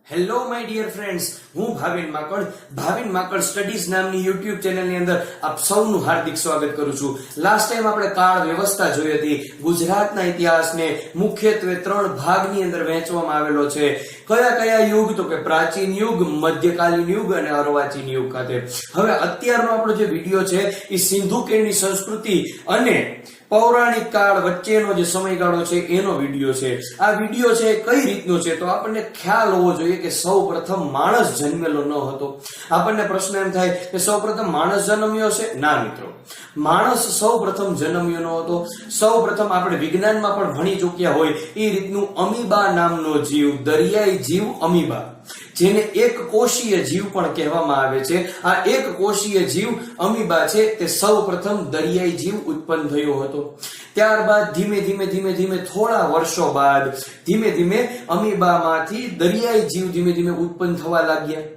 Hello my dear friends, હું Bhavin માકડ studies નામની YouTube ચેનલની અંદર આપ સૌનું હાર્દિક સ્વાગત કરું છું. લાસ્ટ ટાઈમ આપણે કાળ વ્યવસ્થા જોઈ હતી. ગુજરાતના ઇતિહાસને મુખ્યત્વે 3 ભાગની અંદર વહેંચવામાં આવેલો છે. કયા કયા યુગ? તો કે પ્રાચીન યુગ, મધ્યકાલીન યુગ અને અર્વાચીન યુગ ખાતે. હવે અત્યારનો આપણો જે વિડીયો છે એ સિંધુ ખીણની સંસ્કૃતિ અને પૌરાણિક કાળ વચ્ચેનો જે સમયગાળો છે એનો વિડીયો છે. આ વિડીયો છે કઈ રીતનો છે તો આપણને ખ્યાલ હોવો જોઈએ કે સૌ પ્રથમ માણસ જન્મેલો ન હતો. આપણને પ્રશ્ન એમ થાય કે સૌ પ્રથમ માણસ જન્મ્યો છે? ના મિત્રો, માણસ સૌ પ્રથમ જન્મ્યો ન હતો. સૌ પ્રથમ આપણે વિજ્ઞાનમાં પણ ભણી ચૂક્યા હોય એ રીતનું અમીબા નામનો જીવ, દરિયાઈ જીવ અમીબા, જેને એક કોષીય જીવ પણ કહેવામાં આવે છે. આ એક કોષીય જીવ અમીબા છે તે સૌ પ્રથમ દરિયાઈ જીવ ઉત્પન્ન થયો હતો. ત્યારબાદ ધીમે થોડા વર્ષો બાદ ધીમે અમીબામાંથી દરિયાઈ જીવ ધીમે ઉત્પન્ન થવા લાગ્યા.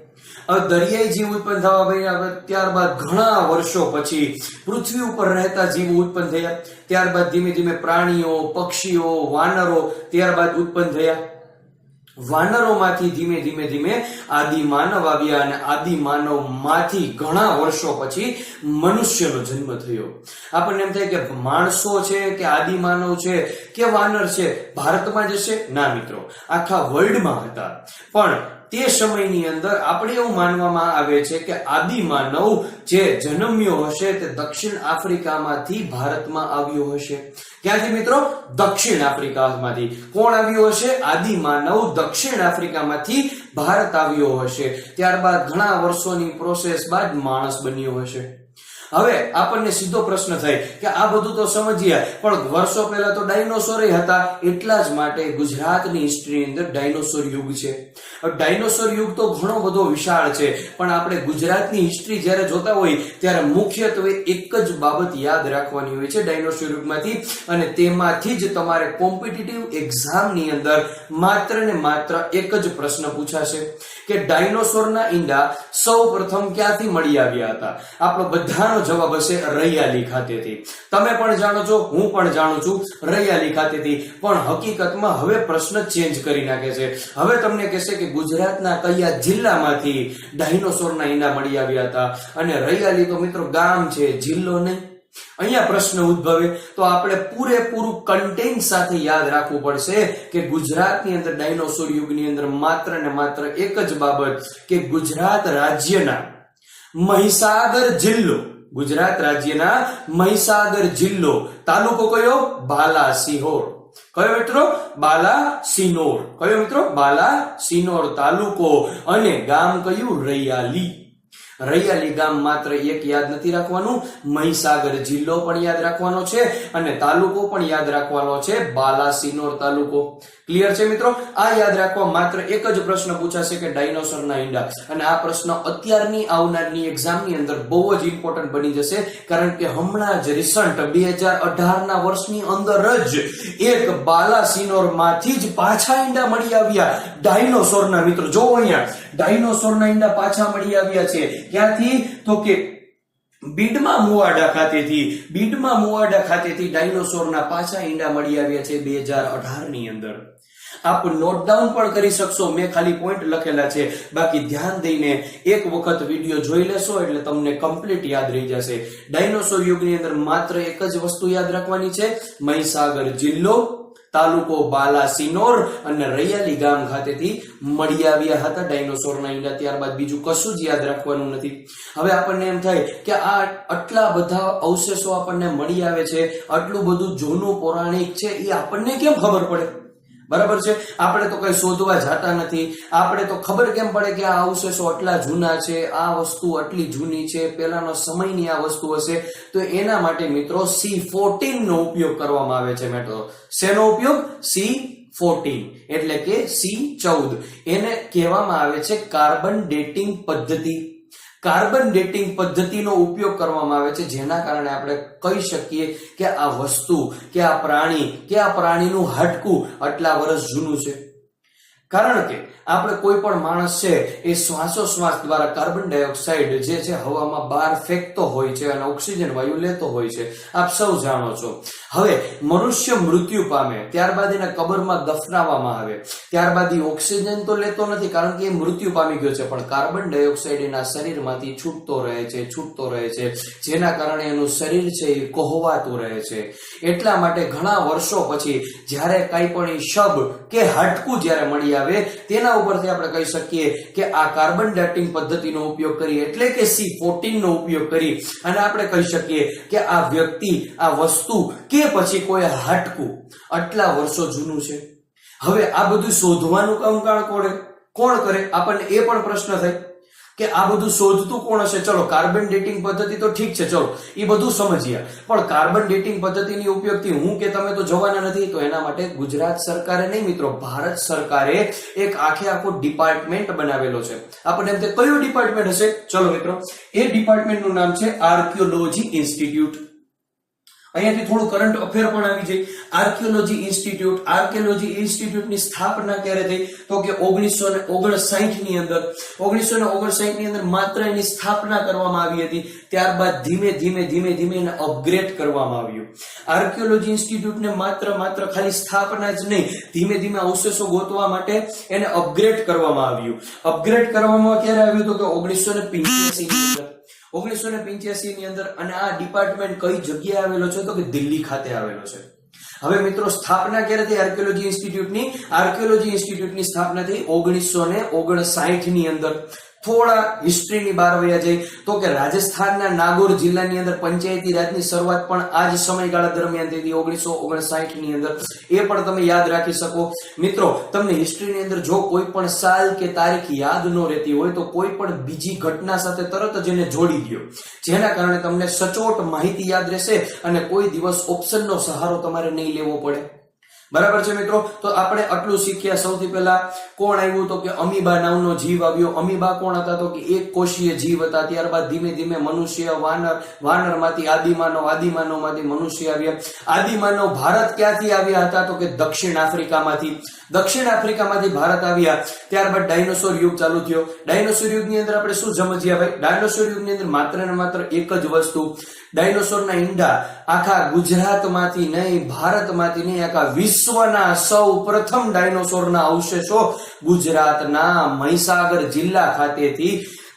દરિયાઈ જીવ ઉત્પન્ન થવા પછી ત્યારબાદ ઘણા વર્ષો પછી પૃથ્વી ઉપર રહેતા જીવો ઉત્પન્ન થયા. ત્યારબાદ ધીમે પ્રાણીઓ, પક્ષીઓ, વાનરો ત્યારબાદ ઉત્પન્ન થયા. વાનરોમાંથી ધીમે આદિમાનવ આવ્યા અને આદિમાનવ માંથી ઘણા વર્ષો પછી મનુષ્યનો જન્મ થયો. આપણને એમ થાય કે માણસો છે કે આદિમાનવ છે કે વાનર છે ભારતમાં જ હશે? ના મિત્રો, આખા વર્લ્ડમાં હતા. પણ તે સમયની અંદર આપણે એવું માનવામાં આવે છે કે આદિમાનવ જે જન્મ્યો હશે તે દક્ષિણ આફ્રિકામાંથી ભારતમાં આવ્યો હશે. ક્યાંથી મિત્રો? દક્ષિણ આફ્રિકામાંથી. કોણ આવ્યો હશે? આદિમાનવ દક્ષિણ આફ્રિકામાંથી ભારત આવ્યો હશે. ત્યારબાદ ઘણા વર્ષોની પ્રોસેસ બાદ માણસ બન્યો હશે. હવે આપણને સીધો પ્રશ્ન થાય કે આ બધું તો સમજ્યા, પણ વર્ષો પહેલા તો ડાયનોસોર હતા. એટલા જ માટે ગુજરાતની હિસ્ટ્રીની અંદર ડાયનોસોર યુગ છે. ડાયનોસોર યુગ તો ઘણો બધો વિશાળ છે, પણ આપણે ગુજરાતની હિસ્ટ્રી જ્યારે જોતા હોય ત્યારે મુખ્યત્વે એક જ બાબત યાદ રાખવાની હોય છે ડાયનોસોર યુગમાંથી, અને તેમાંથી જ તમારે કોમ્પિટિટિવ એક્ઝામની અંદર માત્ર ને માત્ર એક જ પ્રશ્ન પૂછાશે કે ડાયનોસોરના ઈંડા સૌ પ્રથમ ક્યાંથી મળી આવ્યા હતા? આપણો બધાનો જવાબ હશે રૈયાલી ખાતેથી. તમે પણ જાણો છો, હું પણ જાણું છું, રૈયાલી ખાતેથી. પણ હકીકતમાં હવે પ્રશ્ન ચેન્જ કરી નાખે છે. હવે તમને કહેશે કે ગુજરાતના કયા જિલ્લામાંથી ડાયનોસોરના ઈંડા મળી આવ્યા હતા? અને રૈયાલી તો મિત્રો ગામ છે, જિલ્લો નહીં. અહીંયા પ્રશ્ન ઉદ્ભવે તો આપણે પૂરેપૂરું કન્ટેન્ટ સાથે યાદ રાખવું પડશે કે ગુજરાતની અંદર ડાયનોસોર યુગની અંદર માત્ર ને માત્ર એક જ બાબત કે ગુજરાત રાજ્યના મહીસાગર જિલ્લો, તાલુકો કયો? બાલાસિનોર. કયો મિત્રો? બાલાસિનોર. કયો મિત્રો? બાલાસિનોર તાલુકો. અને ગામ કયું? રૈયાલી. રૈયાલી ગામ માત્ર એક યાદ નથી રાખવાનું, મહીસાગર જિલ્લો પણ યાદ રાખવાનો છે અને તાલુકો પણ યાદ રાખવાનો છે, બાલાસિનોર તાલુકો. ક્લિયર છે મિત્રો? આ યાદ રાખવા માત્ર એક જ પ્રશ્ન પૂછાશે કે ડાયનોસોરના ઈંડા. અને આ પ્રશ્ન અત્યારની આવનારની એક્ઝામની અંદર બહુ જ ઇમ્પોર્ટન્ટ બની જશે, કારણ કે હમણાં જ રિસન્ટ 2018 ના વર્ષની અંદર જ એક બાલાસિનોર માંથી જ પાછા ઈંડા મળી આવ્યા ડાયનોસોરના. મિત્રો જો અહીંયા ડાયનોસોરના ઈંડા પાછા મળી આવ્યા છે. ક્યાંથી? તો કે બીડમાં મુવાડા ખાતેથી ડાયનોસોરના પાછા ઈંડા મળી આવ્યા છે 2018 ની અંદર. આપ નોટ ડાઉન પણ કરી શકશો, મેં ખાલી પોઈન્ટ લખેલા છે. બાકી ધ્યાન દઈને એક વખત વિડીયો જોઈ લેશો એટલે તમને કમ્પ્લીટ યાદ રહી જશે. ડાયનોસોર યુગની અંદર માત્ર એક જ વસ્તુ યાદ રાખવાની છે, મહીસાગર જિલ્લો, તાલુકો બાલાસિનોર અને રૈયાલી ગામ ખાતેથી મળી આવ્યા હતા ડાયનોસોરના ઈંડા. ત્યારબાદ બીજું કશું જ યાદ રાખવાનું નથી. હવે આપણને એમ થાય કે આ આટલા બધા અવશેષો આપણને મળી આવે છે, આટલું બધું જૂનું પૌરાણિક છે, એ આપણને કેમ ખબર પડે? બરાબર છે, આપણે તો કઈ શોધવા જતા નથી. આપણે તો ખબર કેમ પડે કે આ અવશેષો આટલા જૂના છે, આ વસ્તુ આટલી જૂની છે, પહેલાનો સમયની આ વસ્તુ હશે? તો એના માટે મિત્રો C14 નો ઉપયોગ કરવામાં આવે છે. મિત્રો શેનો ઉપયોગ? C14 એટલે કે C14. એને કહેવામાં આવે છે કાર્બન ડેટિંગ પદ્ધતિ. કાર્બન ડેટિંગ પદ્ધતિનો ઉપયોગ કરવામાં આવે છે, જેના કારણે આપણે કહી શકીએ કે આ વસ્તુ કે આ પ્રાણી કે આ પ્રાણીનું હાડકું આટલા વર્ષ જૂનું છે. કારણ કે આપણે કોઈ પણ માણસ છે એ શ્વાસોશ્વાસ દ્વારા કાર્બન ડાયોક્સાઇડ જે છે હવામાં બહાર ફેંકતો હોય છે અને ઓક્સિજન વાયુ લેતો હોય છે, આપ સૌ જાણો છો. હવે મનુષ્ય મૃત્યુ પામે ત્યારબાદ એને કબરમાં દફનાવવામાં આવે, ત્યારબાદ એ ઓક્સિજન તો લેતો નથી કારણ કે એ મૃત્યુ પામી ગયો છે, પણ કાર્બન ડાયોક્સાઇડ એના શરીરમાંથી છૂટતો રહે છે, જેના કારણે એનું શરીર છે એ કોહવાતું રહે છે. એટલા માટે ઘણા વર્ષો પછી જ્યારે કઈ પણ એ શબ કે હાડકું જ્યારે મળી આવે તેના ઉપરથી આપણે કહી શકીએ કે આ કાર્બન ડેટિંગ પદ્ધતિનો ઉપયોગ કરી એટલે કે C14 નો ઉપયોગ કરી અને આપણે કહી શકીએ કે આ વ્યક્તિ, આ વસ્તુ કે પછી કોઈ હાડકું આટલા વર્ષો જૂનું છે. હવે આ બધું શોધવાનું કામ કોણ કરે? આપણને એ પણ પ્રશ્ન થાય કે આ બધું શોધતું કોણ હશે? ચલો કાર્બન ડેટિંગ પદ્ધતિ તો ઠીક છે, ચલો એ બધું સમજ્યા, પણ કાર્બન ડેટિંગ પદ્ધતિની ઉપયોગથી હું કે તમે તો જવાના નથી. તો એના માટે ગુજરાત સરકારે નહીં મિત્રો, ભારત સરકારે એક આખો ડિપાર્ટમેન્ટ બનાવેલો છે. આપણને એમ કે કયું ડિપાર્ટમેન્ટ હશે? ચલો મિત્રો, એ ડિપાર્ટમેન્ટનું નામ છે આર્કિયોલોજી ઇન્સ્ટિટ્યૂટ. અહીંયાથી થોડું કરંટ અફેર પણ આવી જાય. આર્કિયોલોજી ઇન્સ્ટિટ્યૂટની સ્થાપના ક્યારે થઈ? તો કે 1959 ની અંદર. 1959 ની અંદર માત્ર એની સ્થાપના કરવામાં આવી હતી. ત્યારબાદ ધીમે એને અપગ્રેડ કરવામાં આવ્યું. આર્કિયોલોજી ઇન્સ્ટિટ્યૂટને માત્ર ખાલી સ્થાપના જ નહીં, ધીમે અવશેષો ગોતવા માટે એને અપગ્રેડ કરવામાં આવ્યું. અપગ્રેડ કરવામાં ક્યારે આવ્યું? તો કે 1985 ની અંદર. 1985 ની અંદર. અને આ ડિપાર્ટમેન્ટ કઈ જગ્યાએ આવેલો છે? તો કે દિલ્હી ખાતે આવેલો છે. હવે મિત્રો, સ્થાપના ક્યારે થઈ આર્કિયોલોજી ઇન્સ્ટિટ્યૂટની? આર્કિયોલોજી ઇન્સ્ટિટ્યૂટની સ્થાપના થઈ 1959 ની અંદર. થોડા હિસ્ટ્રીની બહાર વયા જાય તો કે રાજસ્થાનના નાગોર જિલ્લાની અંદર પંચાયતી રાજની શરૂઆત પણ આ જ સમયગાળા દરમિયાન થઈ હતી 1959 ની અંદર. એ પણ તમે યાદ રાખી શકો. મિત્રો, તમને હિસ્ટ્રીની અંદર જો કોઈ પણ સાલ કે તારીખ યાદ ન રહેતી હોય તો કોઈ પણ બીજી ઘટના સાથે તરત જ એને જોડી દો, જેના કારણે તમને સચોટ માહિતી યાદ રહેશે અને કોઈ દિવસ ઓપ્શનનો સહારો તમારે નહીં લેવો પડે. બરાબર છે મિત્રો? તો આપણે આટલું શીખ્યા. સૌથી પહેલા કોણ આવ્યું? તો કે અમીબા નામનો જીવ આવ્યો. અમીબા કોણ હતા? તો કે એક કોષીય જીવ હતા. ત્યારબાદ ધીમે મનુષ્ય, વાનરમાંથી આદિમાનવમાંથી મનુષ્ય આવ્યા. આદિમાનવ ભારત ક્યાંથી આવ્યા હતા? તો કે દક્ષિણ આફ્રિકામાંથી ભારત આવ્યા. ત્યારબાદ ડાયનોસોર યુગ ચાલુ થયો. ડાયનોસોર યુગની અંદર આપણે શું સમજ્યા ભાઈ? ડાયનોસોર યુગની અંદર માત્ર ને માત્ર એક જ વસ્તુ, ડાયનોસોરના ઈંડા આખા ગુજરાતમાંથી નહીં, ભારતમાંથી નહીં, આખા વિશ્વના સૌ પ્રથમ ડાયનોસોરના અવશેષો ગુજરાતના મહીસાગર જિલ્લા ખાતેથી.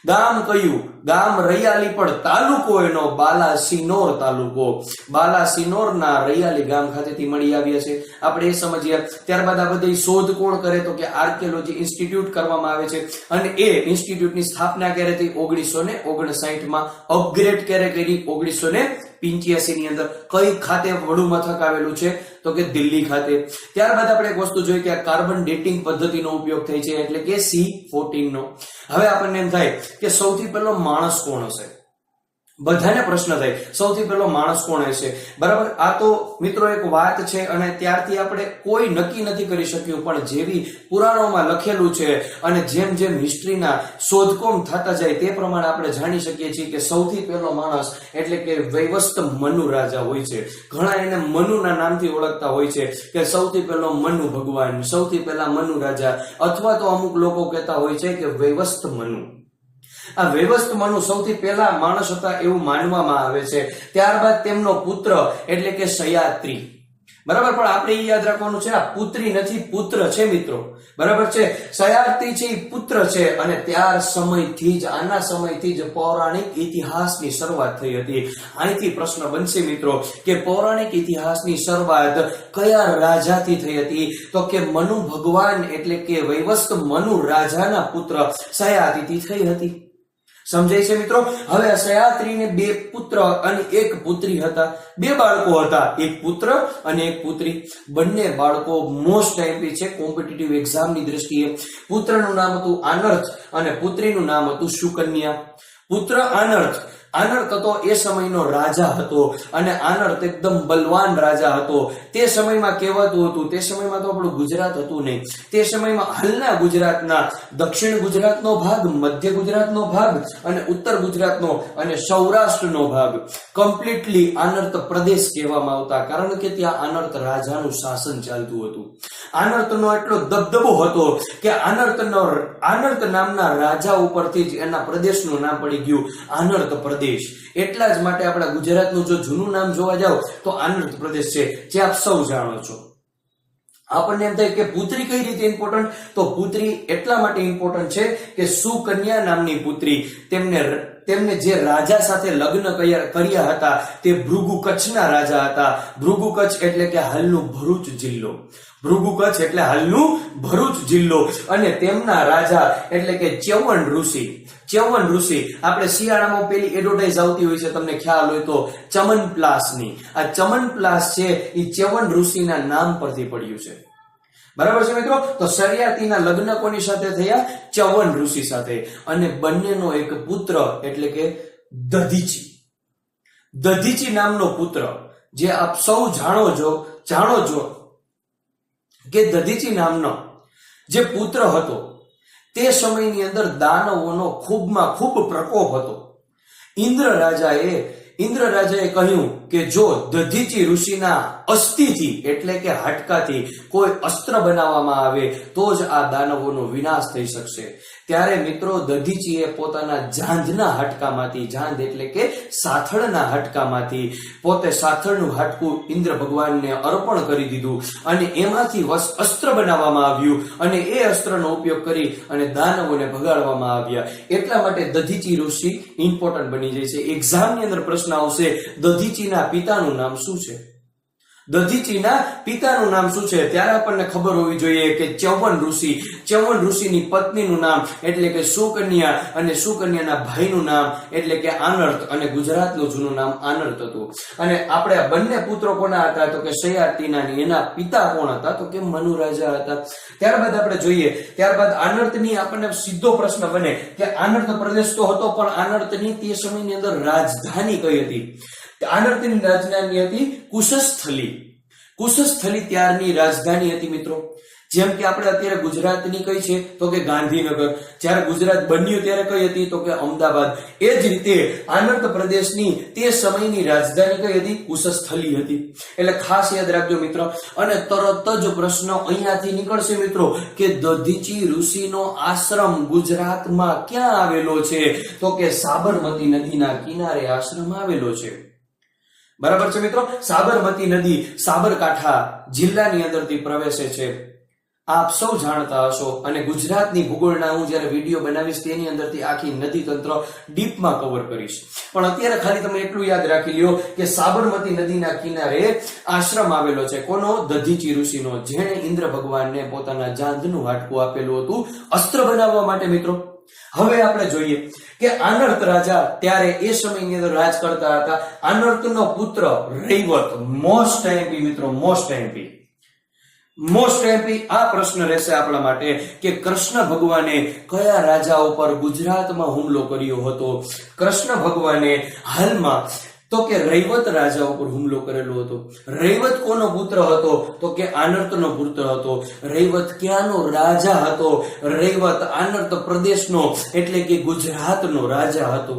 ગામ કયું? ગામ રૈયાલી, પણ તાલુકો એનો બાલાસિનોર તાલુકો. બાલાસિનોરના રૈયાલી ગામ ખાતેથી મળી આવ્યા છે. આપણે એ સમજ્યા. ત્યારબાદ આ બધી શોધ કોણ કરે? તો કે આર્કિયોલોજી ઇન્સ્ટિટ્યૂટ કરવામાં આવે છે. અને એ ઇન્સ્ટિટ્યૂટની સ્થાપના ક્યારે થઈ? 1959 માં. અપગ્રેડ ક્યારે કરી? 1985 ની અંદર. કઈ ખાતે વડુ મથક આવેલું છે? તો કે દિલ્હી ખાતે. ત્યારબાદ આપણે એક વસ્તુ જોઈ કે આ કાર્બન ડેટિંગ પદ્ધતિનો ઉપયોગ થાય છે, એટલે કે C14 નો. હવે આપણને એમ થાય કે સૌથી પહેલો માણસ કોણ હશે? બધાને પ્રશ્ન થાય સૌથી પહેલો માણસ કોણ હશે? બરાબર? આ તો મિત્રો એક વાત છે અને ત્યારથી આપણે કોઈ નક્કી નથી કરી શક્યું, પણ જેવી પુરાણોમાં લખેલું છે અને જેમ હિસ્ટ્રીના શોધખોળ થતા જાય તે પ્રમાણે આપણે જાણી શકીએ છીએ કે સૌથી પહેલો માણસ એટલે કે વૈવસ્ત મનુ રાજા હોય છે. ઘણા એને મનુના નામથી ઓળખતા હોય છે કે સૌથી પહેલો મનુ ભગવાન, સૌથી પહેલા મનુ રાજા, અથવા તો અમુક લોકો કહેતા હોય છે કે વૈવસ્ત મનુ. આ વૈવસ્ત મનુ સૌથી પહેલા માણસ હતા એવું માનવામાં આવે છે. ત્યારબાદ તેમનો પુત્ર એટલે કે સયાત્રી. બરાબર? પણ આપણે એ યાદ રાખવાનું છે, આ પુત્રી નથી, પુત્ર છે મિત્રો. બરાબર છે? સયાત્રી છે એ પુત્ર છે. અને આના સમયથી જ પૌરાણિક ઇતિહાસની શરૂઆત થઈ હતી. અહીંથી પ્રશ્ન બનશે મિત્રો કે પૌરાણિક ઇતિહાસની શરૂઆત કયા રાજાથી થઈ હતી? તો કે મનુ ભગવાન એટલે કે વૈવસ્ત મનુ રાજાના પુત્ર સયાતીથી થઈ હતી. સમજાય છે મિત્રો? હવે સયાત્રીને 2 પુત્ર અને 1 પુત્રી હતા. 2 બાળકો હતા, એક પુત્ર અને એક પુત્રી. બંને બાળકો મોસ્ટ આઈએમપી છે કોમ્પિટિટિવ એક્ઝામની દ્રષ્ટિએ. પુત્રનું નામ હતું આનર્થ અને પુત્રીનું નામ હતું સુકન્યા. પુત્ર આનર્ત હતો એ સમયનો રાજા હતો અને આનર્ત એકદમ બલવાન રાજા હતો. તે સમયમાં કહેવાતું હતું, તે સમયમાં તો આપણું ગુજરાત હતું નહીં, તે સમયમાં હાલના ગુજરાતના દક્ષિણ ગુજરાતનો ભાગ, મધ્ય ગુજરાતનો ભાગ અને ઉત્તર ગુજરાતનો અને સૌરાષ્ટ્રનો ભાગ કમ્પ્લીટલી આનર્ત પ્રદેશ કહેવામાં આવતા, કારણ કે ત્યાં આનર્ત રાજાનું શાસન ચાલતું હતું. આનર્તનો એટલો દબદબો હતો કે આનર્ત નામના રાજા ઉપરથી જ એના પ્રદેશનું નામ પડી ગયું આનર્ત પ્રદેશ. એટલા જ માટે આપણા ગુજરાતનું જો જૂનું નામ જોવા જાવ તો આનર્ત પ્રદેશ છે, જે આપ સૌ જાણો છો. આપણને એમ થાય કે પુત્રી કઈ રીતે ઇમ્પોર્ટન્ટ, તો પુત્રી એટલા માટે ઇમ્પોર્ટન્ટ છે કે સુકન્યા નામની પુત્રી તેમને જે રાજા સાથે લગ્ન કર્યા હતા તે ભૃગુ કચ્છના રાજા હતા. ભૃગુ કચ્છ એટલે કે હાલનું ભરૂચ જિલ્લો, ભૃગુ કચ્છ એટલે હાલનું ભરૂચ જિલ્લો. અને તેમના રાજા એટલે કે ચ્યવન ઋષિ. ચ્યવન ઋષિ, આપણે શિયાળામાં પેલી એડવર્ટાઇઝ આવતી હોય છે, તમને ખ્યાલ હોય તો ચમનપ્લાસની. આ ચમનપ્લાસ છે એ ચ્યવન ઋષિના નામ પરથી પડ્યું છે. બરાબર છે મિત્રો? તો શરિયાતીના લગ્ન કોની સાથે થયા? ચ્યવન ઋષિ સાથે. અને બંનેનો એક પુત્ર એટલે કે દધીચી. દધીચી નામનો પુત્ર, જે આપ સૌ જાણો છો કે દધીચી નામનો જે પુત્ર હતો તે સમયની અંદર દાનવોનો ખૂબમાં ખૂબ પ્રકોપ હતો. ઇન્દ્ર રાજાએ કહ્યું કે જો દધીચી ઋષિના અસ્થિથી એટલે કે હાડકાથી કોઈ અસ્ત્ર બનાવવામાં આવે તો જ આ દાનવોનો વિનાશ થઈ શકશે. ત્યારે મિત્રો દધીચીએ પોતાના જાંઘના હાડકામાંથી, જાંઘ એટલે કે સાથળના હાડકામાંથી પોતે સાથળનું હાડકું ઇન્દ્ર ભગવાનને અર્પણ કરી દીધું અને એમાંથી અસ્ત્ર બનાવવામાં આવ્યું અને એ અસ્ત્રનો ઉપયોગ કરી અને દાનવોને ભગાડવામાં આવ્યા. એટલા માટે દધીચી ઋષિ ઇમ્પોર્ટન્ટ બની જાય છે. એક્ઝામની અંદર પ્રશ્ન આવશે, દધીચીના પિતાનું નામ શું છે? દધીચીના પિતાનું નામ શું છે? ત્યારે આપણને ખબર હોવી જોઈએ કે ચ્યવન ઋષિ. ચ્યવન ઋષિની પત્નીનું નામ એટલે કે સુકન્યા અને સુકન્યાના ભાઈનું નામ એટલે કે આનર્ત અને ગુજરાતનું જૂનું નામ આનર્ત હતું. અને આપણે બંને પુત્રો કોના હતા? તો કે શયાતીના. એના પિતા કોણ હતા? તો કે મનુ રાજા હતા. ત્યારબાદ આપણે જોઈએ, ત્યારબાદ આનર્તની આપણને સીધો પ્રશ્ન બને કે આનર્ત પ્રદેશ તો હતો, પણ આનર્તની તે સમયની અંદર રાજધાની કઈ હતી? આનર્તની રાજધાની હતી કુશસ્થલી. કુશસ્થલી ત્યારની રાજધાની હતી મિત્રો. જેમ કે આપણે અત્યારે ગુજરાતની કઈ છે? તો કે ગાંધીનગર. જ્યારે ગુજરાત બન્યું ત્યારે કઈ હતી? તો કે અમદાવાદ. એ જ રીતે આનર્ત પ્રદેશની તે સમયની રાજધાની કઈ હતી? કુશસ્થલી હતી. એટલે ખાસ યાદ રાખજો મિત્રો. અને તરત જ પ્રશ્ન અહીંયાથી નીકળશે મિત્રો કે દધીચી ઋષિનો આશ્રમ ગુજરાતમાં ક્યાં આવેલો છે? તો કે સાબરમતી નદીના કિનારે આશ્રમ આવેલો છે. બરાબર છે મિત્રો? સાબરમતી નદી સાબરકાંઠા જિલ્લાની અંદરથી પ્રવેશે છે. આપ સૌ જાણતા હશો. અને ગુજરાતની ભૂગોળના હું જ્યારે વિડીયો બનાવીશ તેની અંદરથી આખી નદી તંત્ર ડીપમાં કવર કરીશ. પણ અત્યારે ખાલી તમે એટલું યાદ રાખી લ્યો કે સાબરમતી નદીના કિનારે આશ્રમ આવેલો છે. કોનો? દધીચી ઋષિનો, જેણે ઇન્દ્ર ભગવાનને પોતાના જાંઘનું હાડકું આપેલું હતું અસ્ત્ર બનાવવા માટે મિત્રો. હવે આપણે જોઈએ કે આનર્ત રાજા ત્યારે એ સમયની અંદર રાજ કરતા હતા. આનર્તનો પુત્ર રૈવત. મોસ્ટ એમપી મિત્રો, મોસ્ટ એમપી આ પ્રશ્ન રહેશે આપણા માટે કે કૃષ્ણ ભગવાને કયા રાજા ઉપર ગુજરાતમાં હુમલો કર્યો હતો? કૃષ્ણ ભગવાને હાલમાં તો કે રૈવત રાજા ઉપર હુમલો કરેલો હતો. રૈવત કોનો પુત્ર હતો? તો કે આનર્તનો પુત્ર હતો. રૈવત ક્યાંનો રાજા હતો? રૈવત આનર્ત પ્રદેશનો એટલે કે ગુજરાતનો રાજા હતો.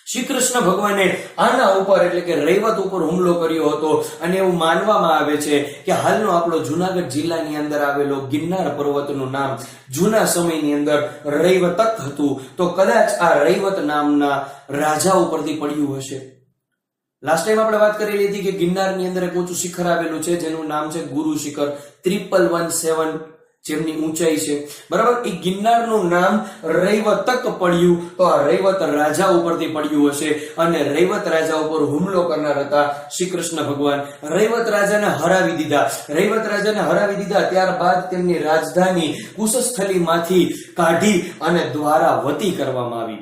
શ્રી કૃષ્ણ ભગવાને આના ઉપર એટલે કે રૈવત ઉપર હુમલો કર્યો હતો. અને એવું માનવામાં આવે છે કે હાલનો આપણો જુનાગઢ જિલ્લાની અંદર આવેલો ગિરનાર પર્વતનું નામ જૂના સમયની અંદર રૈવતક હતું. તો કદાચ આ રૈવત નામના રાજા ઉપરથી પડ્યું હશે. લાસ્ટ ટાઈમ આપણે વાત કરેલી હતી કે ગિરનારની અંદર એક ઊંચું શિખર આવેલું છે જેનું નામ છે ગુરુ શિખર. 3117 જેમની ઊંચાઈ છે. બરાબર? એ ગિરનારનું નામ રૈવતક પડ્યું તો આ રૈવત રાજા ઉપરથી પડ્યું હશે. અને રૈવત રાજા ઉપર હુમલો કરનાર હતા શ્રી કૃષ્ણ ભગવાન. રૈવત રાજાને હરાવી દીધા. ત્યારબાદ તેમની રાજધાની કુશસ્થલીમાંથી કાઢી અને દ્વારાવતી કરવામાં આવી.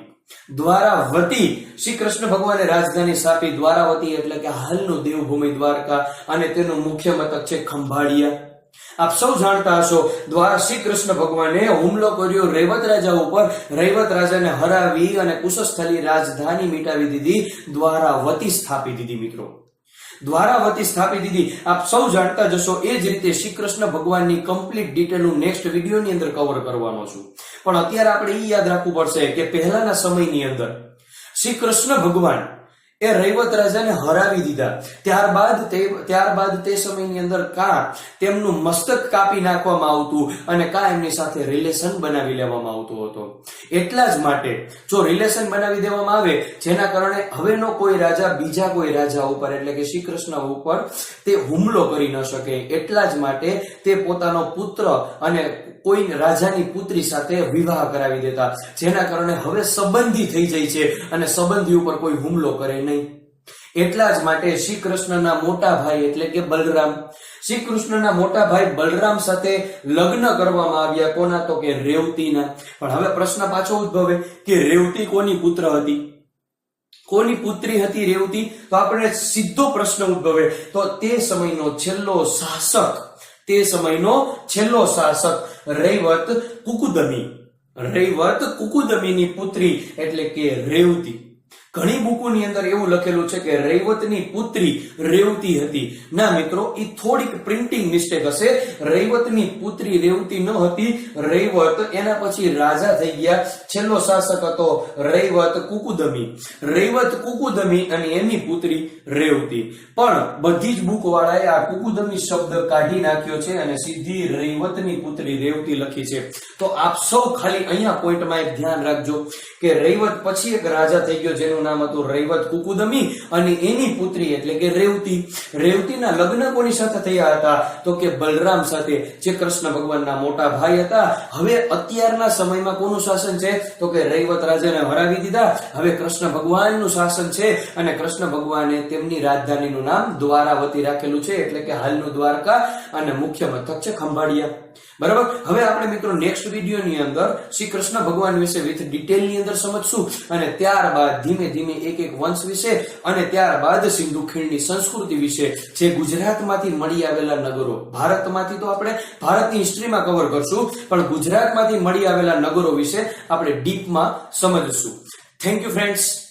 દ્વારાવતી શ્રી કૃષ્ણ ભગવાને રાજધાની સ્થાપી. દ્વારાવતી એટલે કે હાલનું દેવભૂમિ દ્વારકા અને તેનું મુખ્ય મથક છે ખંભાળિયા. આપ સૌ જાણતા હશો, શ્રી કૃષ્ણ ભગવાને હુમલો કર્યો રૈવત રાજા ઉપર. રૈવત રાજાને હરાવી અને કુશસ્થલી રાજધાની મિટાવી દીધી, દ્વારાવતી સ્થાપી દીધી. મિત્રો, દ્વારાવતી સ્થાપી દીધી. આપ સૌ જાણતા જશો. એ જ રીતે શ્રી કૃષ્ણ ભગવાનની કમ્પ્લીટ ડિટેલ હું નેક્સ્ટ વિડીયોની અંદર કવર કરવાનો છું. પણ અત્યારે આપણે એ યાદ રાખવું પડશે કે પહેલાના સમયની અંદર શ્રી કૃષ્ણ ભગવાન એ રૈવત રાજાને હરાવી દીધા. ત્યારબાદ તે સમયની અંદર કાં તેમનું મસ્તક કાપી નાખવામાં આવતું અને કાં એમની સાથે રિલેશન બનાવી લેવામાં આવતું હતો. એટલા જ માટે જો રિલેશન બનાવી દેવામાં આવે, જેના કારણે હવેનો કોઈ રાજા બીજા કોઈ રાજા ઉપર એટલે કે શ્રી કૃષ્ણ ઉપર તે હુમલો કરી ન શકે. એટલા જ માટે તે પોતાનો પુત્ર અને કોઈ રાજાની પુત્રી સાથે વિવાહ કરાવી દેતા, જેના કારણે હવે સંબંધી થઈ જાય છે અને સંબંધી ઉપર કોઈ હુમલો કરે નહીં. એટલા જ માટે શ્રી કૃષ્ણના મોટા ભાઈ એટલે કે બલરામ, શ્રી કૃષ્ણના મોટા ભાઈ બલરામ સાથે લગ્ન કરવામાં આવ્યા. કોના? તો કે રેવતીના. પણ હવે પ્રશ્ન પાછો ઉદ્ભવે કે રેવતી કોની પુત્ર હતી, કોની પુત્રી હતી રેવતી? તો આપણે સીધો પ્રશ્ન ઉદ્ભવે તો તે સમયનો છેલ્લો શાસક રૈવત કુકુદમીની પુત્રી એટલે કે રેવતી. ઘણી બુકોની અંદર એવું લખેલું છે કે રૈવતની પુત્રી રેવતી હતી. ના મિત્રો, એ થોડીક પ્રિન્ટિંગ મિસ્ટેક હશે. રૈવતની પુત્રી રેવતી ન હતી. રૈવત એના પછી રાજા થઈ ગયા. છેલ્લો શાસક હતો રૈવત કુકુદમી અને એની પુત્રી રેવતી. પણ બધી જ બુક વાળાએ આ કુકુદમી શબ્દ કાઢી નાખ્યો છે અને સીધી રૈવતની પુત્રી રેવતી લખી છે. તો આપ સૌ ખાલી અહીંયા પોઈન્ટમાં એક ધ્યાન રાખજો કે રૈવત પછી એક રાજા થઈ ગયો જેનું નામ હતું રૈવત કુકુદમી અને એની પુત્રી એટલે કે રેવતી. રેવતીના લગ્ન કોની સાથે થયા હતા? તો કે બલરામ સાથે, જે કૃષ્ણ ભગવાનના મોટા ભાઈ હતા. હવે અત્યારના સમયમાં કોનું શાસન છે? તો કે રૈવત રાજાને હરાવી દીધા. હવે કૃષ્ણ ભગવાનનું શાસન છે અને કૃષ્ણ ભગવાને તેમની રાજધાનીનું નામ દ્વારાવતી રાખેલું છે, એટલે કે હાલનું દ્વારકા, અને મુખ્ય મથક છે ખંભાળિયા. બરાબર. હવે આપણે મિત્રો નેક્સ્ટ વિડીયોની અંદર શ્રી કૃષ્ણ ભગવાન વિશે વિથ ડિટેલની અંદર સમજશું અને ત્યારબાદ ધીમે ધીમે એક એક વંશ વિશે અને ત્યારબાદ સિંધુ ખીણની સંસ્કૃતિ વિશે, જે ગુજરાતમાંથી મળી આવેલા નગરો, ભારતમાંથી તો આપણે ભારતની હિસ્ટ્રીમાં કવર કરશું, પણ ગુજરાતમાંથી મળી આવેલા નગરો વિશે આપણે ડીપમાં સમજશું. Thank you friends.